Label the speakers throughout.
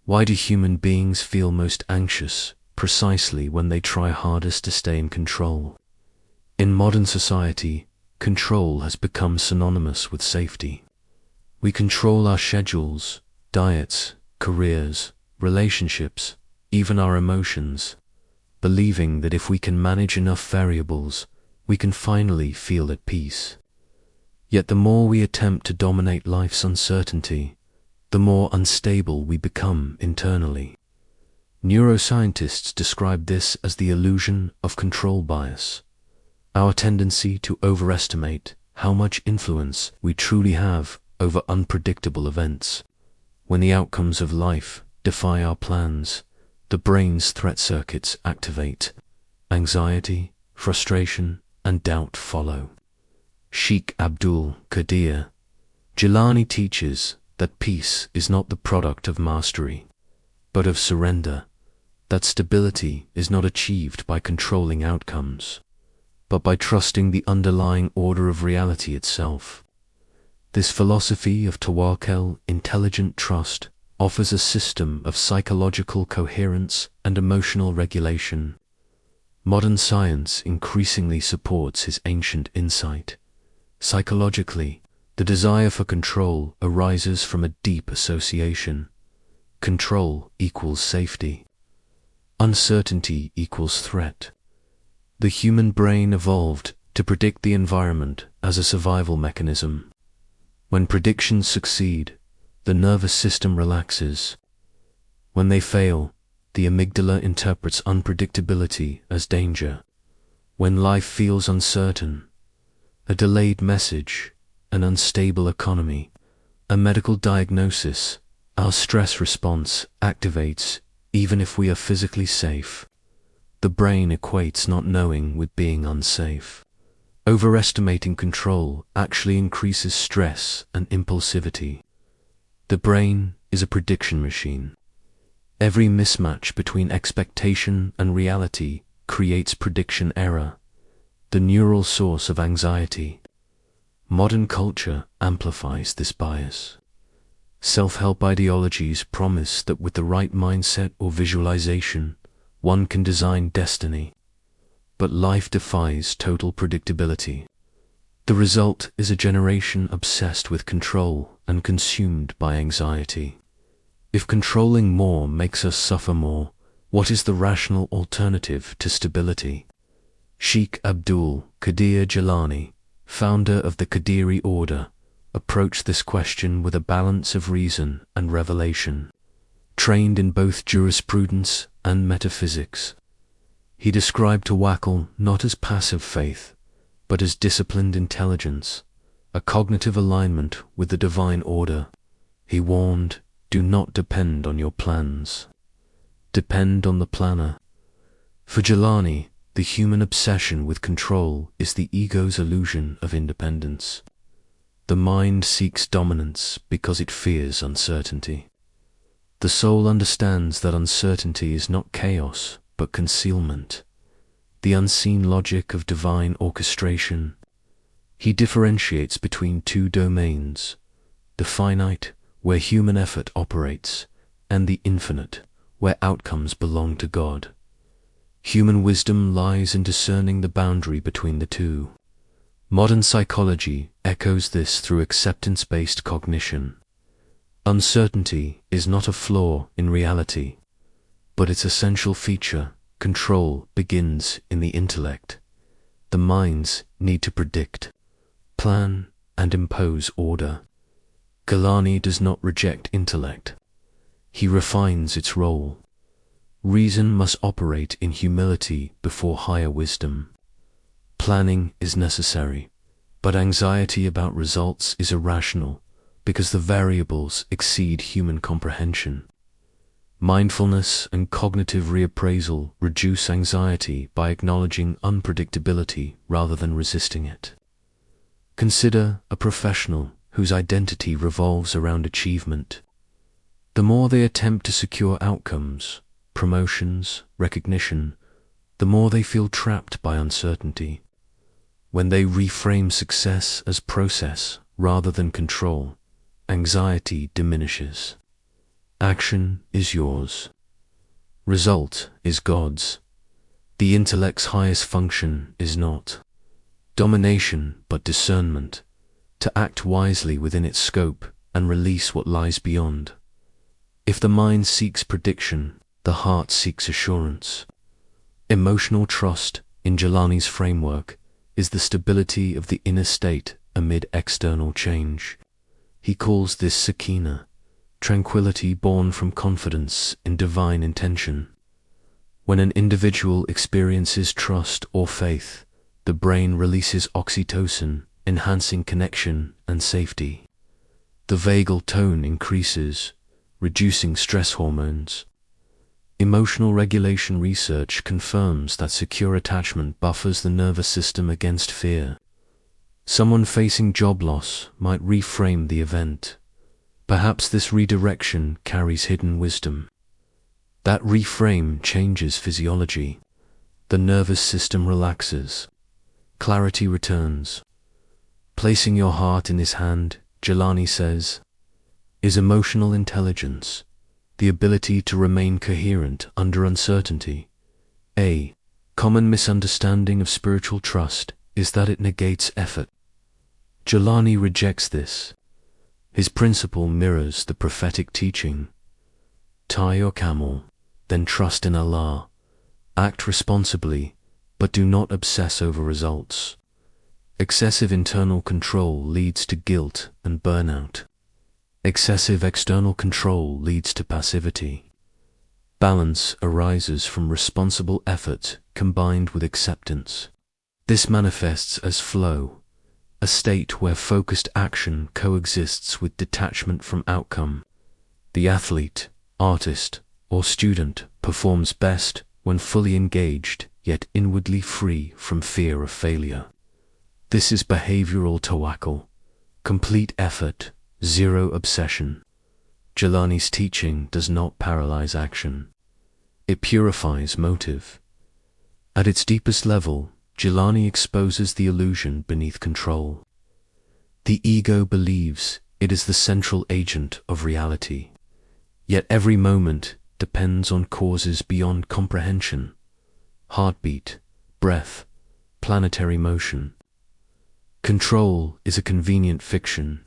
Speaker 1: Why do human beings feel most anxious precisely when they try hardest to stay in control? In modern society, control has become synonymous with safety. We control our schedules, diets, careers, relationships, even our emotions, believing that if we can manage enough variables, we can finally feel at peace. Yet the more we attempt to dominate life's uncertainty, the more unstable we become internally. Neuroscientists describe this as the illusion of control bias, our tendency to overestimate how much influence we truly have over unpredictable events. When the outcomes of life defy our plans, the brain's threat circuits activate. Anxiety, frustration, and doubt follow. Sheikh Abdul Qadir Jilani teaches that peace is not the product of mastery, but of surrender, that stability is not achieved by controlling outcomes, but by trusting the underlying order of reality itself. This philosophy of tawakkul, intelligent trust, offers a system of psychological coherence and emotional regulation. Modern science increasingly supports his ancient insight. Psychologically, the desire for control arises from a deep association. Control equals safety. Uncertainty equals threat. The human brain evolved to predict the environment as a survival mechanism. When predictions succeed, the nervous system relaxes. When they fail, the amygdala interprets unpredictability as danger. When life feels uncertain, a delayed message, an unstable economy, a medical diagnosis, our stress response activates even if we are physically safe. The brain equates not knowing with being unsafe. Overestimating control actually increases stress and impulsivity. The brain is a prediction machine. Every mismatch between expectation and reality creates prediction error, the neural source of anxiety. Modern culture amplifies this bias. Self-help ideologies promise that with the right mindset or visualization, one can design destiny. But life defies total predictability. The result is a generation obsessed with control and consumed by anxiety. If controlling more makes us suffer more, what is the rational alternative to stability? Sheikh Abdul Qadir Jilani, founder of the Qadiri order, approached this question with a balance of reason and revelation. Trained in both jurisprudence and metaphysics, he described tawakkul not as passive faith, but as disciplined intelligence, a cognitive alignment with the divine order. He warned, do not depend on your plans. Depend on the planner. For Jilani, the human obsession with control is the ego's illusion of independence. The mind seeks dominance because it fears uncertainty. The soul understands that uncertainty is not chaos, but concealment, the unseen logic of divine orchestration. He differentiates between two domains, the finite, where human effort operates, and the infinite, where outcomes belong to God. Human wisdom lies in discerning the boundary between the two. Modern psychology echoes this through acceptance-based cognition. Uncertainty is not a flaw in reality, but its essential feature. Control begins in the intellect. The mind's need to predict, plan, and impose order. Jilani does not reject intellect. He refines its role. Reason must operate in humility before higher wisdom. Planning is necessary, but anxiety about results is irrational because the variables exceed human comprehension. Mindfulness and cognitive reappraisal reduce anxiety by acknowledging unpredictability rather than resisting it. Consider a professional whose identity revolves around achievement. The more they attempt to secure outcomes, promotions, recognition, the more they feel trapped by uncertainty. When they reframe success as process rather than control, anxiety diminishes. Action is yours. Result is God's. The intellect's highest function is not domination but discernment, to act wisely within its scope and release what lies beyond. If the mind seeks prediction, the heart seeks assurance. Emotional trust, in Jilani's framework, is the stability of the inner state amid external change. He calls this sakina, tranquility born from confidence in divine intention. When an individual experiences trust or faith, the brain releases oxytocin, enhancing connection and safety. The vagal tone increases, reducing stress hormones. Emotional regulation research confirms that secure attachment buffers the nervous system against fear. Someone facing job loss might reframe the event. Perhaps this redirection carries hidden wisdom. That reframe changes physiology. The nervous system relaxes. Clarity returns. Placing your heart in his hand, Jilani says, is emotional intelligence, the ability to remain coherent under uncertainty. A common misunderstanding of spiritual trust is that it negates effort. Jilani rejects this. His principle mirrors the prophetic teaching. Tie your camel, then trust in Allah. Act responsibly, but do not obsess over results. Excessive internal control leads to guilt and burnout. Excessive external control leads to passivity. Balance arises from responsible effort combined with acceptance. This manifests as flow, a state where focused action coexists with detachment from outcome. The athlete, artist, or student performs best when fully engaged yet inwardly free from fear of failure. This is behavioral tawakkul, complete effort, zero obsession. Jilani's teaching does not paralyze action. It purifies motive. At its deepest level, Jilani exposes the illusion beneath control. The ego believes it is the central agent of reality, yet every moment depends on causes beyond comprehension: heartbeat, breath, planetary motion. Control is a convenient fiction.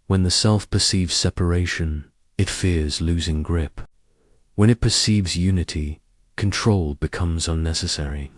Speaker 1: When the self perceives separation, it fears losing grip. When it perceives unity, control becomes unnecessary.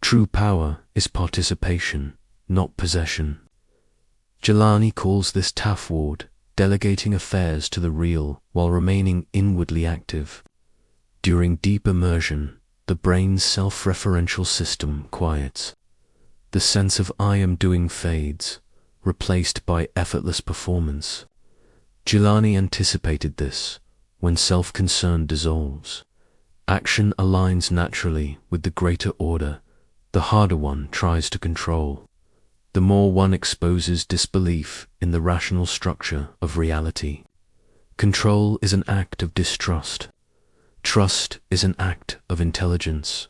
Speaker 1: True power is participation, not possession. Jilani calls this tafward, delegating affairs to the real while remaining inwardly active. During deep immersion, the brain's self-referential system quiets. The sense of I am doing fades, replaced by effortless performance. Jilani anticipated this. When self-concern dissolves, action aligns naturally with the greater order the harder one tries to control. The more one exposes disbelief in the rational structure of reality. Control is an act of distrust. Trust is an act of intelligence.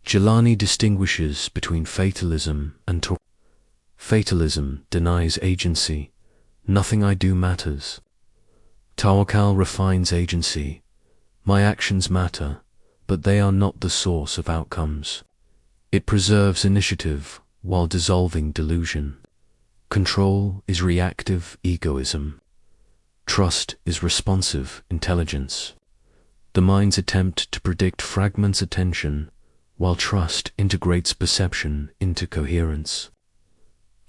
Speaker 1: Jilani distinguishes between fatalism and tawakkul. Fatalism denies agency. Nothing I do matters. Tawakkul refines agency. My actions matter, but they are not the source of outcomes. It preserves initiative while dissolving delusion. Control is reactive egoism. Trust is responsive intelligence. The mind's attempt to predict fragments attention, while trust integrates perception into coherence.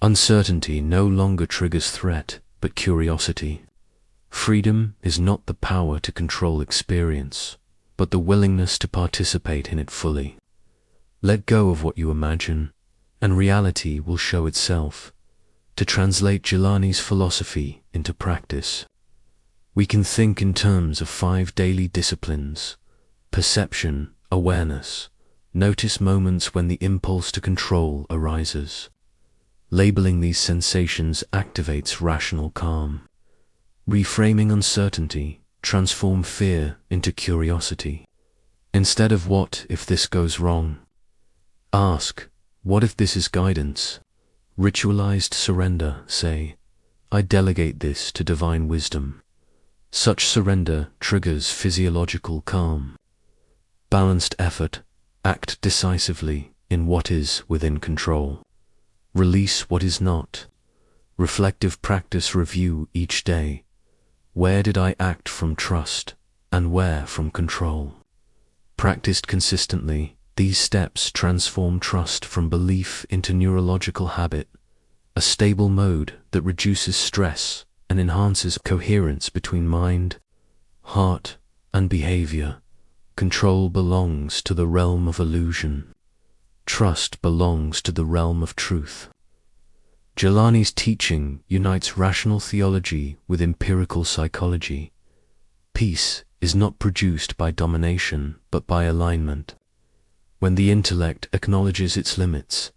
Speaker 1: Uncertainty no longer triggers threat, but curiosity. Freedom is not the power to control experience, but the willingness to participate in it fully. Let go of what you imagine, and reality will show itself. To translate Jilani's philosophy into practice, we can think in terms of 5 daily disciplines: perception, awareness. Notice moments when the impulse to control arises. Labeling these sensations activates rational calm. Reframing uncertainty, transform fear into curiosity. Instead of what if this goes wrong, ask, what if this is guidance? Ritualized surrender, say, I delegate this to divine wisdom. Such surrender triggers physiological calm. Balanced effort, act decisively in what is within control. Release what is not. Reflective practice review each day. Where did I act from trust, and where from control? Practiced consistently, these steps transform trust from belief into neurological habit, a stable mode that reduces stress and enhances coherence between mind, heart, and behavior. Control belongs to the realm of illusion. Trust belongs to the realm of truth. Jilani's teaching unites rational theology with empirical psychology. Peace is not produced by domination, but by alignment. When the intellect acknowledges its limits,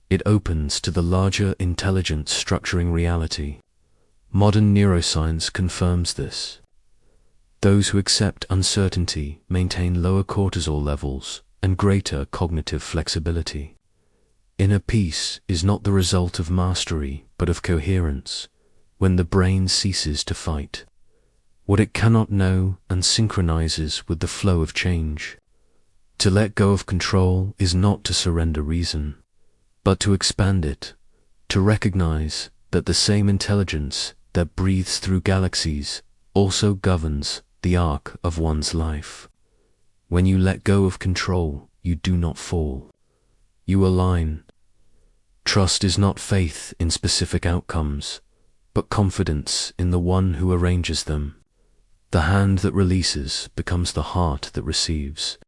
Speaker 1: it opens to the larger intelligence structuring reality. Modern neuroscience confirms this. Those who accept uncertainty maintain lower cortisol levels and greater cognitive flexibility. Inner peace is not the result of mastery, but of coherence, when the brain ceases to fight what it cannot know and synchronizes with the flow of change. To let go of control is not to surrender reason, but to expand it, to recognize that the same intelligence that breathes through galaxies also governs the arc of one's life. When you let go of control, you do not fall. You align. Trust is not faith in specific outcomes, but confidence in the one who arranges them. The hand that releases becomes the heart that receives.